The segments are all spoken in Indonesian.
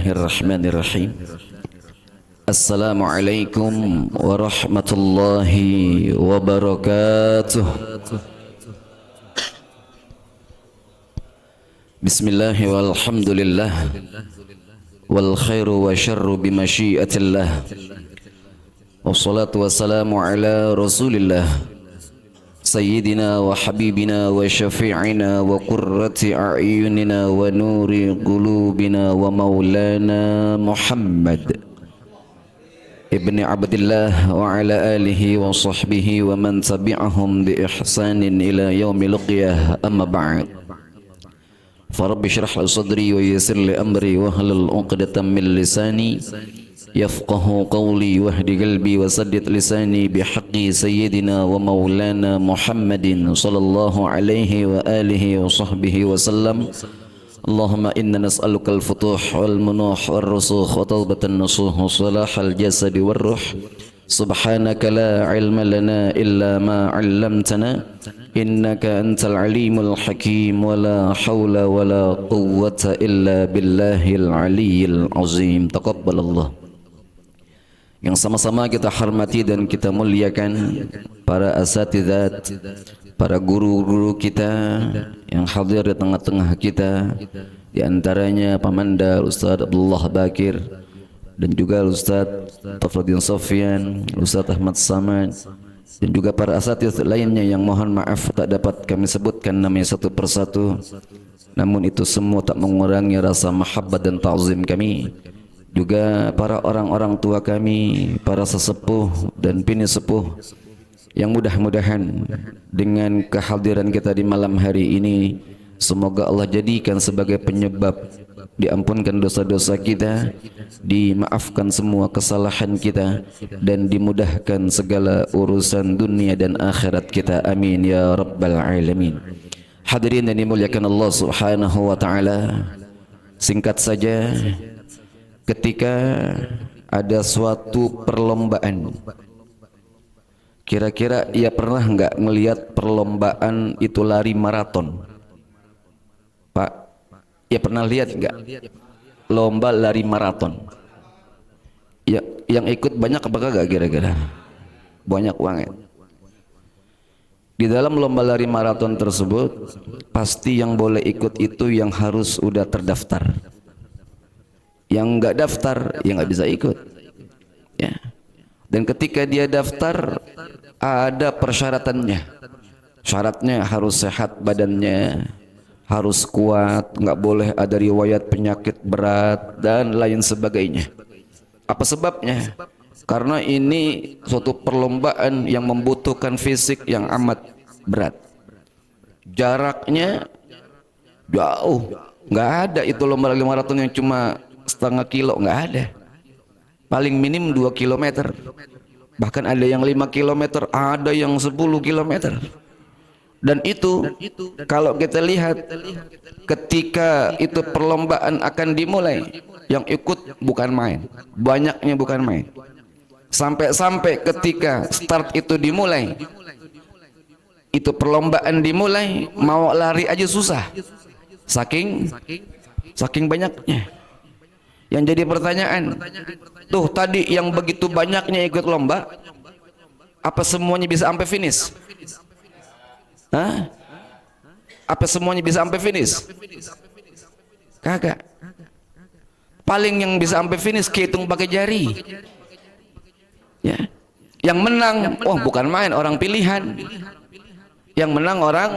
Bismillahirrahmanirrahim. Assalamualaikum warahmatullahi wabarakatuh. Bismillahi walhamdulillah, wal khairu wa syarru bimasyiatillah, wassalatu wassalamu ala rasulillah, sayyidina wa habibina wa syafi'ina wa qurrati a'yunina wa nuri qulubina wa maulana Muhammad ibni Abdillah wa ala alihi wa sahbihi wa man tabi'ahum bi ihsanin ila yaumil qiyamah, amma ba'd. Farabbi syrah li sadri wa yassir li amri wa hlul 'uqdatam min lisani yafqahu qawli wahdi qalbi wa saddid lisani bihaqqi sayyidina wa maulana Muhammadin sallallahu alaihi wa alihi wa sahbihi wa sallam. Allahumma inna nas'aluka al-futuh wal munuh wal rusukh wa tawbatan nasuh wa salahal jasadi wal ruh. Subhanaka la ilma lana illa ma 'allamtana innaka antal alimul hakim wa la hawla wa la quwwata illa billahil aliyyil azim. Taqabbalallah. Yang sama-sama kita hormati dan kita muliakan para asatidzat, para guru-guru kita yang hadir di tengah-tengah kita, di antaranya Pamanda Ustaz Abdullah Bakir dan juga Ustaz Tafruddin Sofyan, Ustaz Ahmad Samad, dan juga para asatidz lainnya yang mohon maaf tak dapat kami sebutkan namanya satu persatu. Namun itu semua tak mengurangi rasa mahabbat dan ta'zim kami. Juga para orang-orang tua kami, para sesepuh dan bini sepuh yang mudah-mudahan dengan kehadiran kita di malam hari ini, semoga Allah jadikan sebagai penyebab diampunkan dosa-dosa kita, dimaafkan semua kesalahan kita, dan dimudahkan segala urusan dunia dan akhirat kita. Amin ya rabbal alamin. Hadirin yang dimuliakan Allah subhanahu wa ta'ala, singkat saja, ketika ada suatu perlombaan, kira-kira ia pernah nggak ngelihat perlombaan itu lari maraton? Pak, ia pernah lihat nggak lomba lari maraton? Ya, yang ikut banyak apa kagak kira-kira? Banyak banget. Di dalam lomba lari maraton tersebut, pasti yang boleh ikut itu yang harus udah terdaftar. Yang nggak daftar, ya nggak bisa ikut. Ya. Dan ketika dia daftar, ada persyaratannya. Syaratnya harus sehat badannya, harus kuat, nggak boleh ada riwayat penyakit berat dan lain sebagainya. Apa sebabnya? Karena ini suatu perlombaan yang membutuhkan fisik yang amat berat. Jaraknya jauh, nggak ada itu lomba lari maraton yang cuma setengah kilo, nggak ada. Paling minim 2 kilometer, bahkan ada yang 5 kilometer, ada yang 10 kilometer. Dan itu kalau kita lihat ketika itu perlombaan akan dimulai, yang ikut bukan main, banyaknya bukan main. Sampai-sampai ketika start itu dimulai, itu perlombaan dimulai, mau lari aja susah, saking banyaknya. Yang jadi pertanyaan, tuh tadi yang begitu banyaknya ikut lomba, apa semuanya bisa sampai finish? Hah? Apa semuanya bisa sampai finish? Kagak. Paling yang bisa sampai finish kehitung pakai jari. Ya. Yang menang, oh bukan main, orang pilihan. Yang menang orang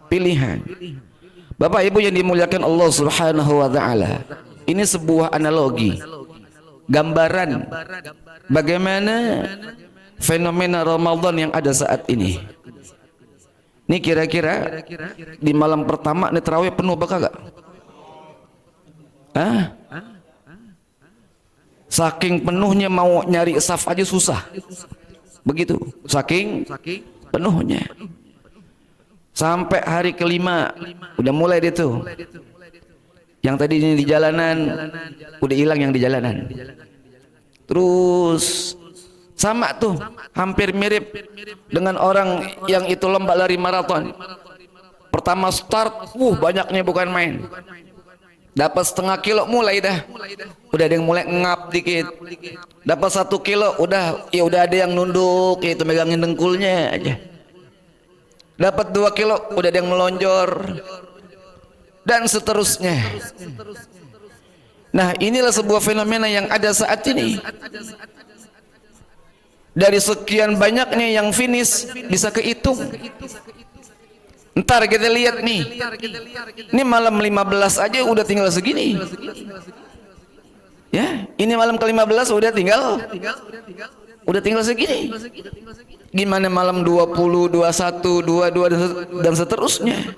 pilihan. Bapak Ibu yang dimuliakan Allah Subhanahu wa taala, ini sebuah analogi, gambaran bagaimana fenomena Ramadan yang ada saat ini. Ini kira-kira di malam pertama nih tarawih penuh apa kagak? Hah? Saking penuhnya mau nyari saf aja susah. Begitu, saking penuhnya. Sampai hari kelima udah mulai dia tuh. Yang tadi ini di jalanan udah hilang, yang di jalanan. Terus sama tuh, hampir mirip dengan orang yang itu lomba lari maraton. Pertama start, banyaknya bukan main. Dapat setengah kilo mulai dah. Udah ada yang mulai ngap dikit. Dapat 1 kilo udah ada yang nunduk itu megangin dengkulnya aja. Dapat 2 kilo udah ada yang melonjor dan seterusnya. Nah, inilah sebuah fenomena yang ada saat ini. Dari sekian banyaknya yang finish bisa kehitung. Ntar kita lihat nih. Ini malam 15 aja udah tinggal segini. Ya, ini malam ke-15 udah tinggal segini. Gimana malam 20, 21, 22 dan seterusnya.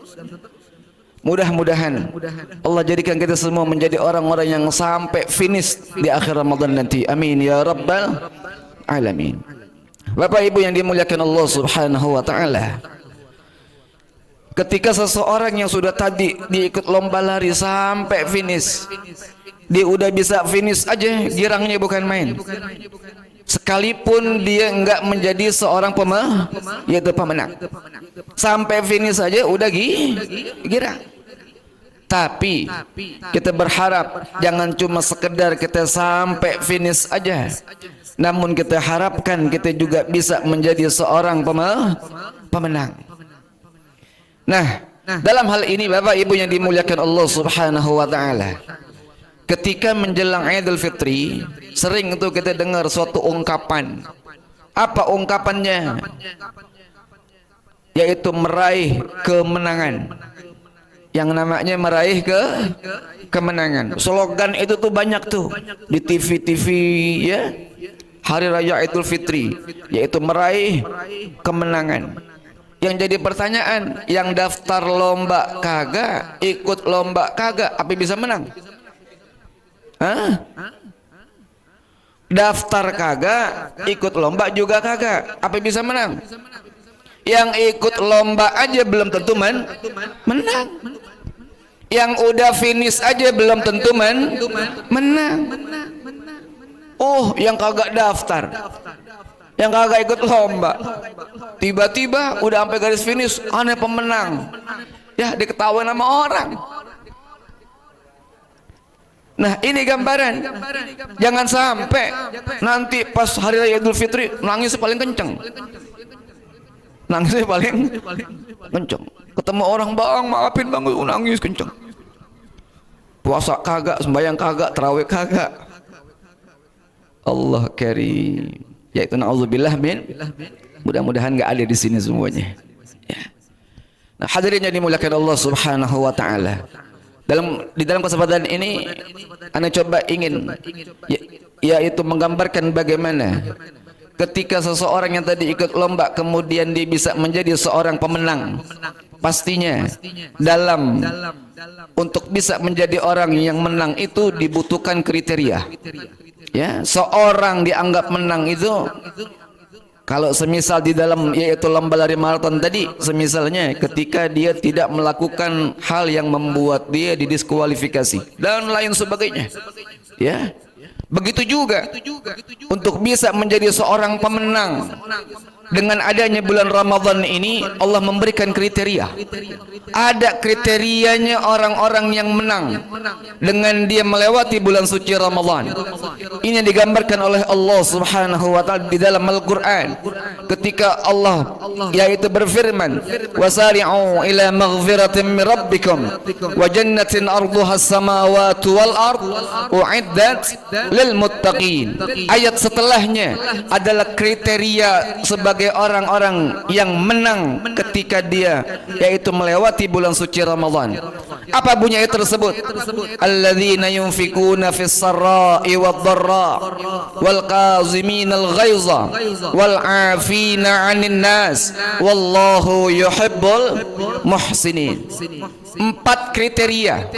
Mudah-mudahan Allah jadikan kita semua menjadi orang-orang yang sampai finish di akhir Ramadan nanti. Amin ya rabbal alamin. Bapak Ibu yang dimuliakan Allah Subhanahu wa taala. Ketika seseorang yang sudah tadi diikut lomba lari sampai finish, dia udah bisa finish aja, girangnya bukan main. Sekalipun dia enggak menjadi seorang pemenang, sampai finish aja udah girang. Tapi kita berharap jangan cuma sekedar kita sampai finish aja, namun kita harapkan kita juga bisa menjadi seorang pemenang. Nah, dalam hal ini Bapak Ibu yang dimuliakan Allah Subhanahu wa taala, ketika menjelang Idul Fitri, sering itu kita dengar suatu ungkapan. Apa ungkapannya? Yaitu meraih kemenangan. Yang namanya meraih kemenangan. Slogan itu tuh banyak tuh di TV-TV ya. Hari Raya Idul Fitri, yaitu meraih kemenangan. Yang jadi pertanyaan, yang daftar lomba kagak, ikut lomba kagak, apa bisa menang? Hah? Daftar kagak, ikut lomba juga kagak, apa bisa menang? Yang ikut lomba aja belum tentu menang. Yang udah finish aja belum tentu menang. Oh, yang kagak daftar, yang kagak ikut lomba, tiba-tiba udah sampai garis finish, aneh pemenang. Ya, diketawain sama orang. Nah, ini gambaran. Jangan sampai nanti pas hari raya Idul Fitri nangis paling kenceng. Nangisnya paling kenceng. Ketemu orang, bang maafin bang, nangis kenceng. Puasa kagak, sembahyang kagak, tarawih kagak. Allah karim. Yaitu na'udzubillah min. Mudah-mudahan nggak ada di sini semuanya. Ya. Nah, hadirin yang dimuliakan Allah Subhanahu wa taala. Di dalam kesempatan ini Anda coba ingin yaitu menggambarkan bagaimana ketika seseorang yang tadi ikut lomba kemudian dia bisa menjadi seorang pemenang. Pastinya dalam untuk bisa menjadi orang yang menang itu dibutuhkan kriteria. Ya, seorang dianggap menang itu kalau semisal di dalam yaitu lomba lari maraton tadi, semisalnya ketika dia tidak melakukan hal yang membuat dia didiskualifikasi dan lain sebagainya. Ya. Begitu juga untuk bisa menjadi seorang pemenang. Dengan adanya bulan Ramadan ini Allah memberikan kriteria. Ada kriterianya orang-orang yang menang dengan dia melewati bulan suci Ramadan. Ini yang digambarkan oleh Allah Subhanahu wa taala di dalam Al-Qur'an. Ketika Allah yaitu berfirman, "Wasari'u ila maghfiratin min rabbikum wa jannatin arduha as-samawati wal ard u'iddat lil muttaqin." Ayat setelahnya adalah kriteria sebagai orang-orang yang menang ketika dia yaitu melewati bulan suci Ramadan. Apa bunyi ayat tersebut? Alladzina yunfikuna fis sarra'i wad dharra wal qaziminal ghaiza wal 'afina 'anil nas wallahu yuhibbul muhsinin. 4 kriteria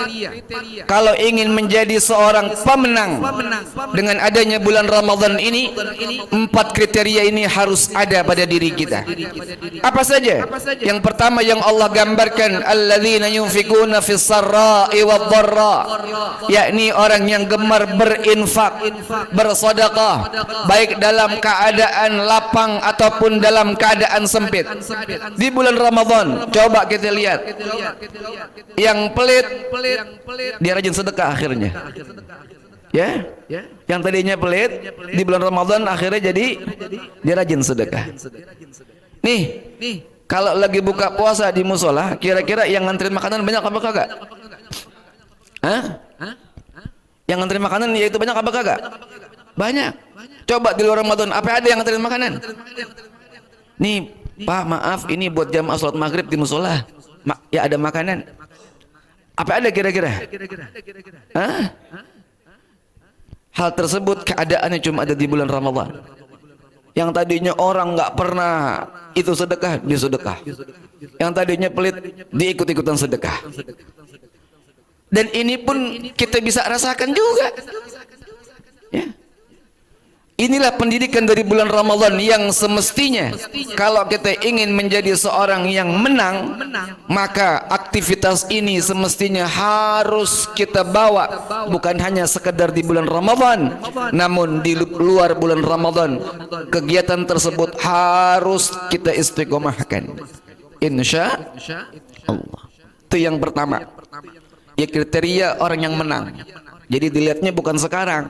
kalau ingin menjadi seorang pemenang dengan adanya bulan Ramadan ini. 4 kriteria ini harus ada pada diri kita. Apa saja? Yang pertama yang Allah gambarkan, alladzina yunfikuna fis sarra'i wad dharra, yakni orang yang gemar berinfak, bersedekah, baik dalam keadaan lapang ataupun dalam keadaan sempit. Di bulan Ramadan coba kita lihat Yang pelit dia rajin sedekah akhirnya. Ya, yang tadinya pelit di bulan Ramadan akhirnya jadi dia rajin sedekah. Nih, kalau lagi buka puasa di musola, kira-kira yang nganterin makanan banyak apa kagak? Hah? Yang nganterin makanan yaitu banyak apa kagak? Banyak. Coba di luar Ramadan, apa ada yang nganterin makanan? Nih, Pak, maaf, ini buat jamaah sholat maghrib di musola. Ya ada makanan. Apa ada kira-kira? Hah? Hal tersebut keadaannya cuma ada di bulan Ramadan. Yang tadinya orang nggak pernah itu sedekah, dia sedekah. Yang tadinya pelit, dia ikut-ikutan sedekah. Dan ini pun kita bisa rasakan juga. Ya. Inilah pendidikan dari bulan Ramadan yang semestinya kalau kita ingin menjadi seorang yang menang, maka aktivitas ini semestinya harus kita bawa bukan hanya sekedar di bulan Ramadan, namun di luar bulan Ramadan kegiatan tersebut harus kita istiqomahkan, insya Allah. Itu yang pertama, ya kriteria orang yang menang. Jadi dilihatnya bukan sekarang,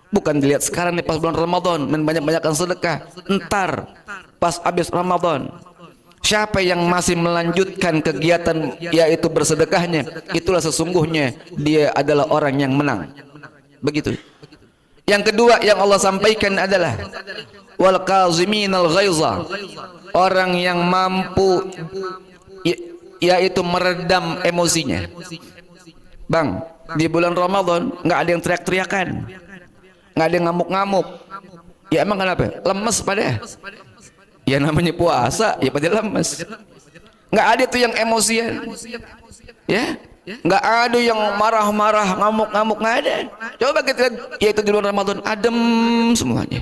bukan dilihat sekarang nih pas bulan Ramadan banyak-banyakan sedekah, entar pas habis Ramadan siapa yang masih melanjutkan kegiatan yaitu bersedekahnya, itulah sesungguhnya dia adalah orang yang menang. Begitu. Yang kedua yang Allah sampaikan adalah wal qaziminal ghaiza, orang yang mampu yaitu meredam emosinya. Bang, di bulan Ramadan nggak ada yang teriak-teriakan, nggak ada yang ngamuk-ngamuk. Ya emang kenapa? Lemes pada. Ya namanya puasa, ya pada lemes. Nggak ada tuh yang emosian. Ya, nggak ada yang marah-marah, ngamuk-ngamuk, nggak ada. Coba kita lihat, yaitu di bulan Ramadan adem semuanya.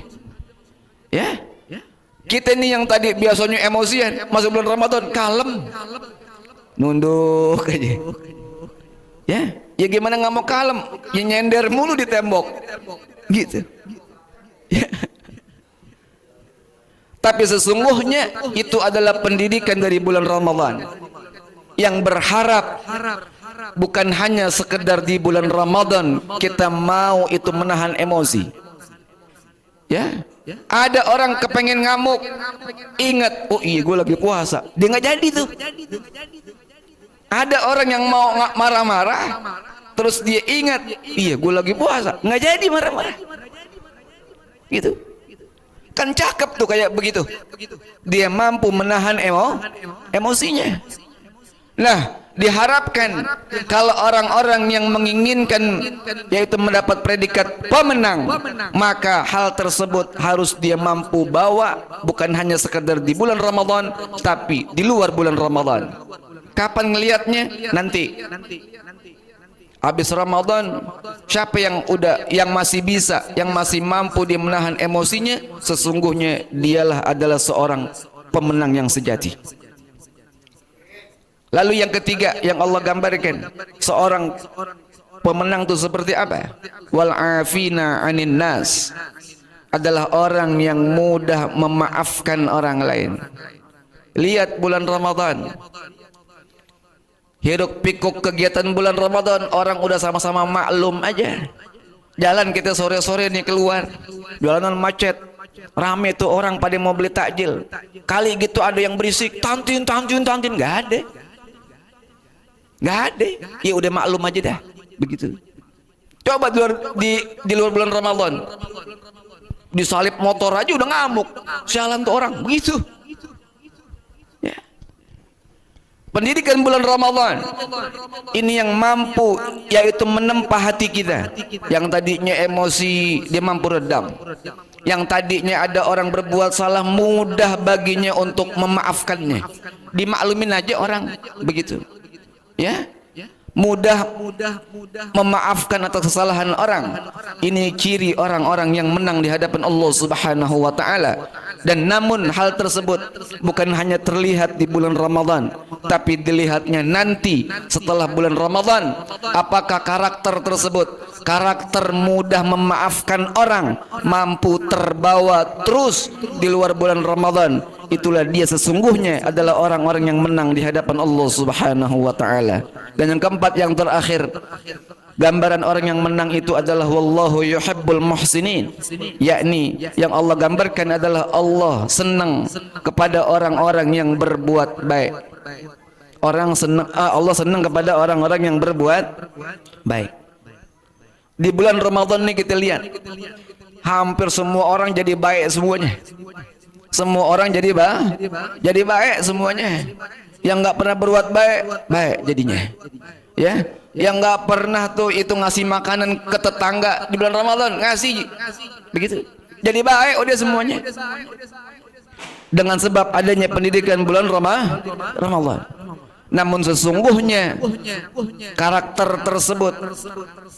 Ya, kita ini yang tadi biasanya emosian, masuk bulan Ramadan kalem, nunduk aja. Ya gimana nggak mau kalem? Ya nyender mulu di tembok. Gitu. Ya. Tapi sesungguhnya itu adalah pendidikan dari bulan Ramadan yang berharap bukan hanya sekedar di bulan Ramadan kita mau itu menahan emosi. Ya, ada orang kepengen ngamuk, ingat, oh iya gue lagi puasa, dia nggak jadi tuh. Ada orang yang mau marah-marah, terus dia ingat, iya gue lagi puasa, nggak jadi marah-marah. Gitu. Kan cakep tuh kayak begitu. Dia mampu menahan emosinya. Nah, diharapkan kalau orang-orang yang menginginkan yaitu mendapat predikat pemenang, maka hal tersebut harus dia mampu bawa bukan hanya sekedar di bulan Ramadan, tapi di luar bulan Ramadan. Kapan ngelihatnya? Nanti. Habis Ramadan, siapa yang masih bisa, yang masih mampu dia menahan emosinya, sesungguhnya dialah adalah seorang pemenang yang sejati. Lalu yang ketiga yang Allah gambarkan, seorang pemenang itu seperti apa? Wal afina 'anin nas, adalah orang yang mudah memaafkan orang lain. Lihat bulan Ramadan, hiruk pikuk kegiatan bulan Ramadan, orang udah sama-sama maklum aja. Jalan kita sore-sore nih keluar, jalanan macet, rame tuh orang pada mau beli takjil. Kali gitu ada yang berisik, tantin, nggak ada. Nggak ada. Ya udah maklum aja dah, begitu. Coba di luar bulan Ramadan, disalip motor aja udah ngamuk, sialan tuh orang, begitu. Pendidikan bulan Ramadan ini yang mampu yaitu menempa hati kita. Yang tadinya emosi dia mampu redam. Yang tadinya ada orang berbuat salah, mudah baginya untuk memaafkannya. Dimaklumin aja orang, begitu. Ya, mudah memaafkan atas kesalahan orang. Ini ciri orang-orang yang menang di hadapan Allah Subhanahu wa taala. Dan namun hal tersebut bukan hanya terlihat di bulan Ramadan, tapi dilihatnya nanti setelah bulan Ramadan. Apakah karakter tersebut, karakter mudah memaafkan orang, mampu terbawa terus di luar bulan Ramadan, itulah dia sesungguhnya adalah orang-orang yang menang di hadapan Allah Subhanahu wa taala. Dan yang keempat, yang terakhir, gambaran orang yang menang itu adalah wallahu yuhibbul muhsinin, yakni yang Allah gambarkan adalah Allah senang kepada orang-orang yang berbuat baik. Allah senang kepada orang-orang yang berbuat baik. Di bulan Ramadan ini kita lihat hampir semua orang jadi baik semuanya. Semua orang jadi baik semuanya. Yang nggak pernah berbuat baik jadinya. Ya, yang nggak pernah tuh itu ngasih makanan ke tetangga di bulan Ramadan ngasih, begitu. Jadi baik dia semuanya. Dengan sebab adanya pendidikan bulan Ramadan. Namun sesungguhnya karakter tersebut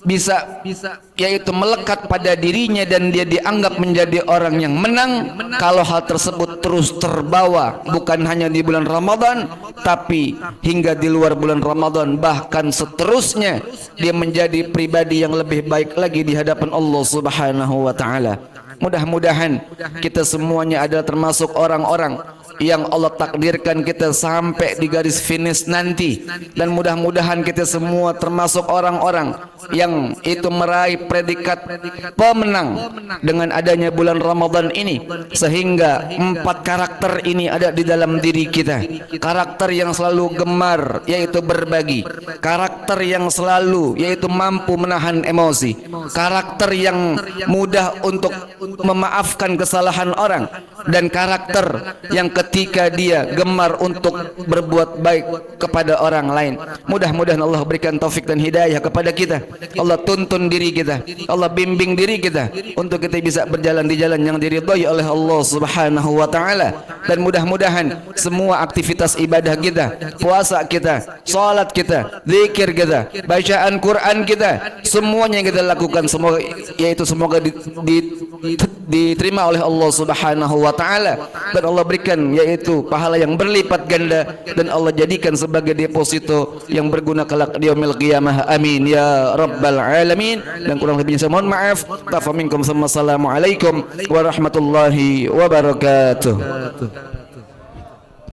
bisa yaitu melekat pada dirinya dan dia dianggap menjadi orang yang menang kalau hal tersebut terus terbawa bukan hanya di bulan Ramadan tapi hingga di luar bulan Ramadan, bahkan seterusnya dia menjadi pribadi yang lebih baik lagi di hadapan Allah Subhanahu wa taala. Mudah-mudahan kita semuanya adalah termasuk orang-orang yang Allah takdirkan kita sampai di garis finish nanti, dan mudah-mudahan kita semua termasuk orang-orang yang itu meraih predikat pemenang dengan adanya bulan Ramadan ini, sehingga 4 karakter ini ada di dalam diri kita. Karakter yang selalu gemar yaitu berbagi, karakter yang selalu yaitu mampu menahan emosi, karakter yang mudah untuk memaafkan kesalahan orang, dan karakter yang ketika dia gemar untuk berbuat baik kepada orang lain. Mudah-mudahan Allah berikan taufik dan hidayah kepada kita. Allah tuntun diri kita, Allah bimbing diri kita untuk kita bisa berjalan di jalan yang diridhai oleh Allah Subhanahu wa taala. Dan mudah-mudahan semua aktivitas ibadah kita, puasa kita, salat kita, zikir kita, bacaan Quran kita, semuanya yang kita lakukan semoga diterima oleh Allah Subhanahu wa taala, dan Allah berikan yaitu pahala yang berlipat ganda, dan Allah jadikan sebagai deposito yang berguna kelak di yaumil qiyamah. Amin ya rabbal alamin. Dan kurang lebihnya saya mohon maaf. Tafaminkum. Assalamualaikum warahmatullahi wabarakatuh.